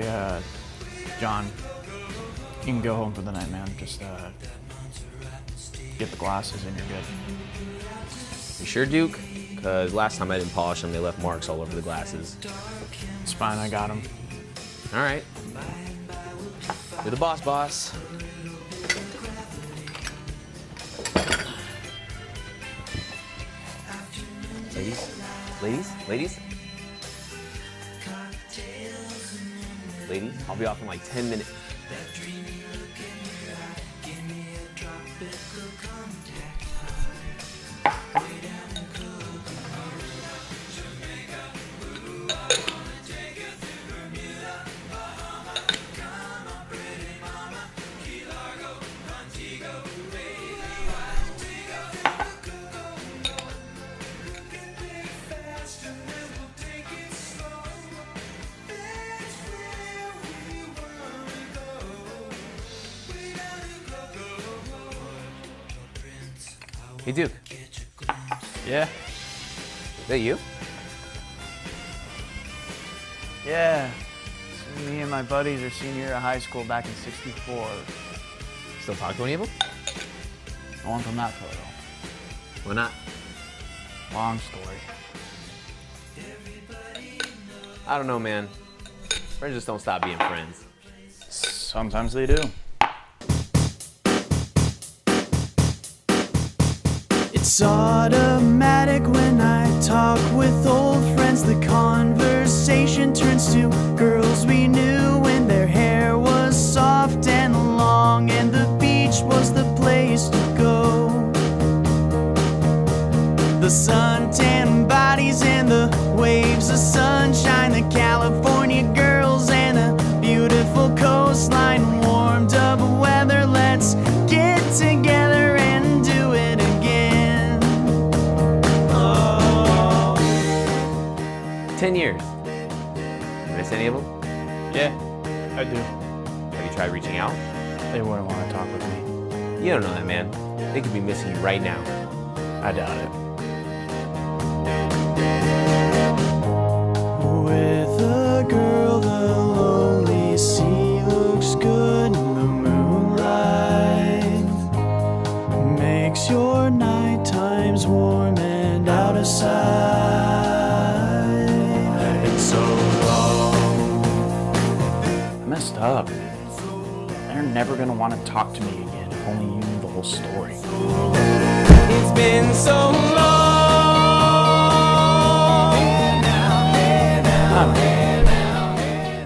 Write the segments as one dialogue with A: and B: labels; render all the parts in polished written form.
A: Hey, John, you can go home for the night, man. Just get the glasses and you're good.
B: You sure, Duke? Because last time I didn't polish them, they left marks all over the glasses.
A: It's fine, I got them.
B: All right. You're the boss. Ladies. Ladies, I'll be off in like 10 minutes. Hey, Duke.
A: Yeah?
B: Is that you?
A: Yeah. So me and my buddies are senior year of high school back in '64.
B: Still talk to any of them?
A: No one from that photo.
B: Why not?
A: Long story.
B: I don't know, man. Friends just don't stop being friends.
A: Sometimes they do. It's automatic when I talk with old friends. The conversation turns to girls we knew when their hair was soft and long, and the beach was the place to go. The suntan bodies and the waves of sunshine, the California girls and the beautiful coastline, warmed up weather. Let's get together and do it again.
B: 10 years. You miss any of them?
A: Yeah, I do.
B: Have you tried reaching out?
A: They wouldn't want to talk with me.
B: You don't know that, man. They could be missing you right now.
A: I doubt it. With a girl, the lonely sea looks good in the moonlight. Makes your night times warm and out of sight. It's so long. I messed up. They're never gonna want to talk to me again if only you knew the whole story.
C: It's been so long.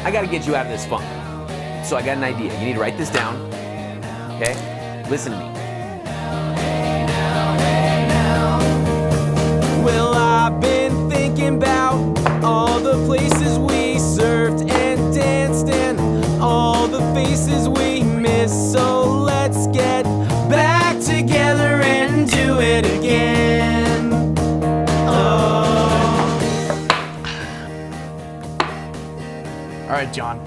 B: I gotta get you out of this funk. So I got an idea. You need to write this down. Okay? Listen to me.
C: Well, I've been thinking about all the places we surfed and danced and all the faces we missed. So let's get back together and do it again.
A: All right, John,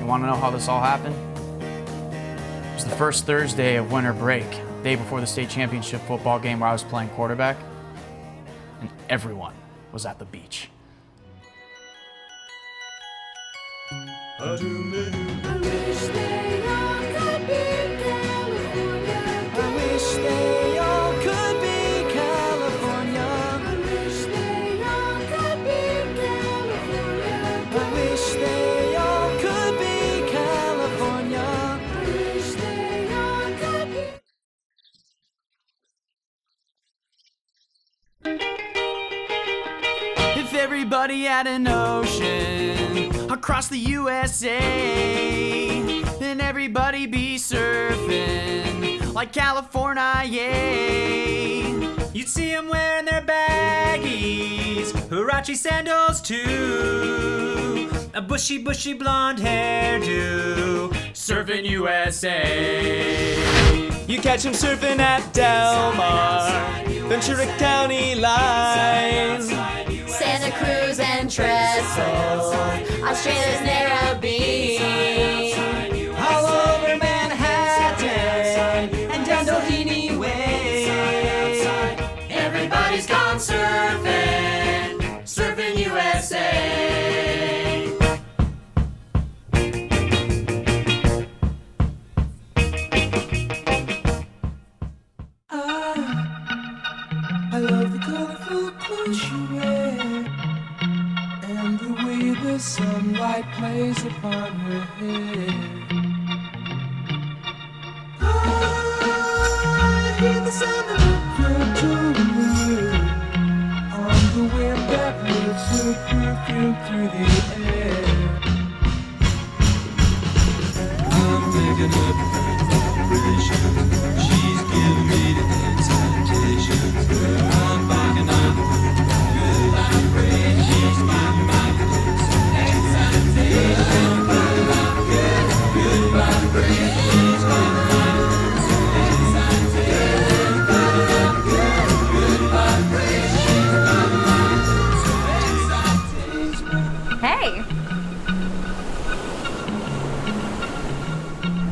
A: you want to know how this all happened? It was the first Thursday of winter break, day before the state championship football game where I was playing quarterback, and everyone was at the beach. If everybody had an ocean across the USA, then everybody be surfing like California, yeah. You'd see them wearing their baggies, Huarache sandals too, a bushy blonde hairdo, surfing USA. You catch them surfing at Del Mar, Ventura County line,
D: Santa Cruz and Trestle, Australia's narrow beach,
C: all over Manhattan and down Doheny Way.
D: everybody's gone surfing, surfing USA.
C: on her head. I hear the sound of a gentle on the wind that lifts her perfume through the air. I'm picking up her vibrations. She's giving me the excitations. I'm picking up good vibrations. She's giving me the excitations. Good vibrations. She's giving me
E: Hey!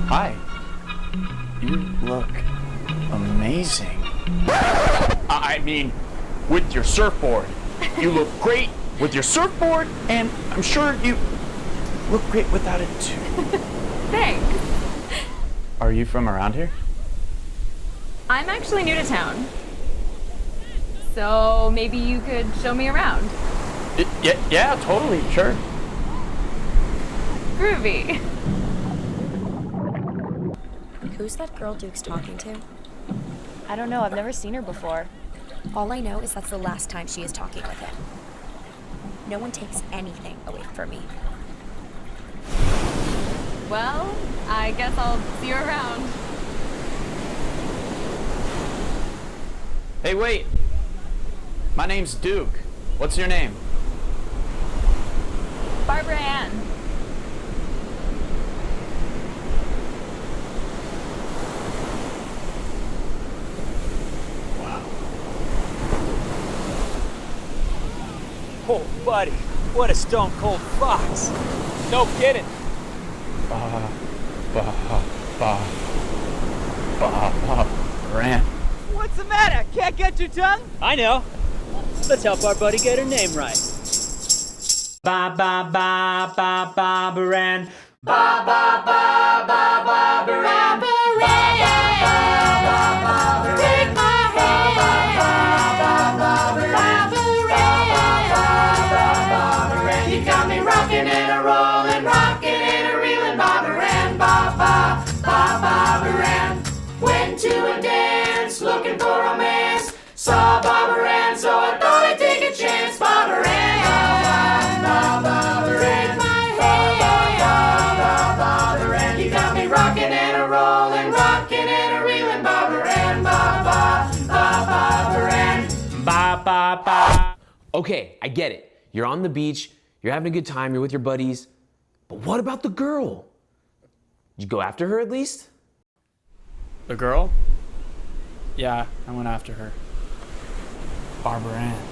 A: Hi. You look amazing.
F: I mean, with your surfboard. You look great with your surfboard, and I'm sure you look great without it too.
E: Thanks.
A: Are you from around here?
E: I'm actually new to town. So maybe you could show me around.
F: Yeah, totally, sure.
E: Groovy.
G: Who's that girl Duke's talking to?
H: I don't know, I've never seen her before.
G: All I know is that's the last time she is talking with him. No one takes anything away from me.
E: Well, I guess I'll see you around.
F: Hey, wait. My name's Duke. What's your name?
E: Barbara Ann.
I: Oh, buddy, what a stone cold fox. No kidding.
F: Ran.
I: What's the matter? Can't get your tongue? I know. Let's help our buddy get her name right. Ba ba ba ba ba Baran. Ba ba ba ba ba Baran.
D: Take my hand. You got me rocking and a rolling, rocking and a reeling, Barbara Ann. Went to a dance, looking for romance. Saw Barbara Ann, so I thought I'd take a chance. Barbara Ann. Take my hand. You got me rocking and a rolling, rocking and a reeling, Barbara Ann. Barbara Ann.
C: Ba ba ba.
B: Okay, I get it. You're on the beach, you're having a good time, you're with your buddies. But what about the girl? Did you go after her at least?
J: The girl? Yeah, I went after her. Barbara Ann.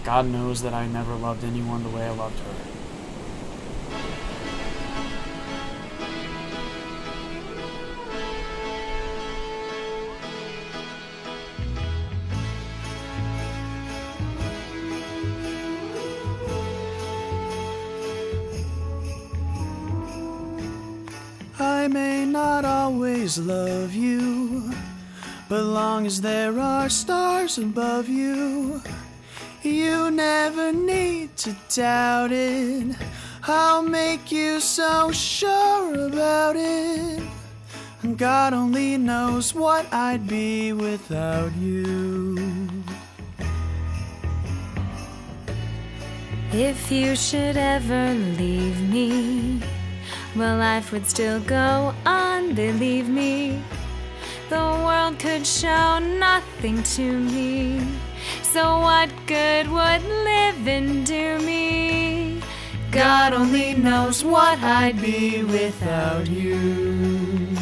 J: God knows that I never loved anyone the way I loved her.
A: I may not always love you, but long as there are stars above you, you never need to doubt it. I'll make you so sure about it. God only knows what I'd be without you.
K: If you should ever leave me, well, life would still go on, believe me. The world could show nothing to me. So what good would living do me?
A: God only knows what I'd be without you.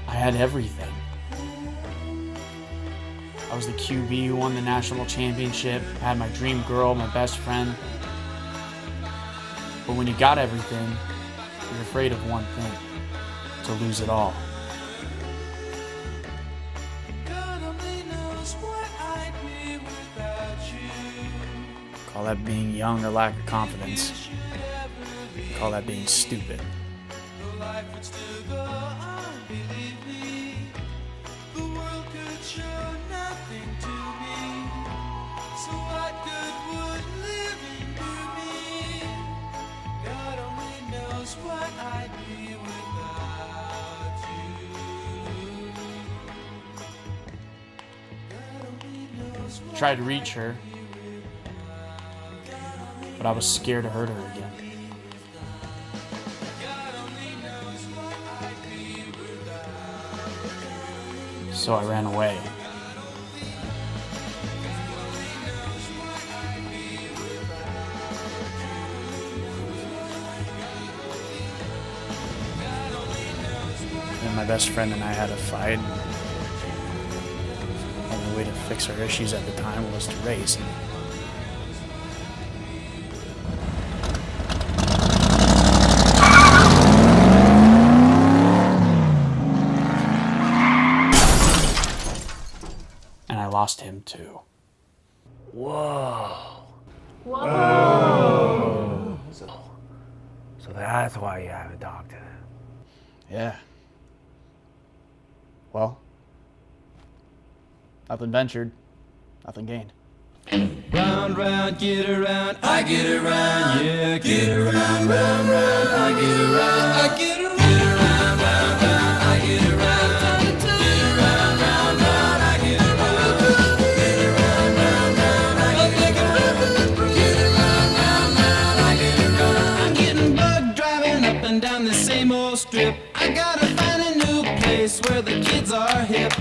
J: I had everything. I was the QB who won the national championship, I had my dream girl, my best friend. But when you got everything, you're afraid of one thing, to lose it all. Call that being young or lack of confidence. Call that being stupid. Tried to reach her, but I was scared to hurt her again. So I ran away. And my best friend and I had a fight. The only way to fix our issues at the time was to race. And I lost him too.
B: Whoa. Whoa. So that's why you haven't talked to them.
J: Yeah. Well, nothing ventured, nothing gained.
C: Round, round, get around, I get around, yeah, get around, round, round, I get around, I get around, get around, round, round, I get around, get around, round, round, I get around, get around, round, round, I get around, get around, round, round, I get around. I'm getting bugged driving up and down the same old strip. I gotta find a new place where the kids are hip.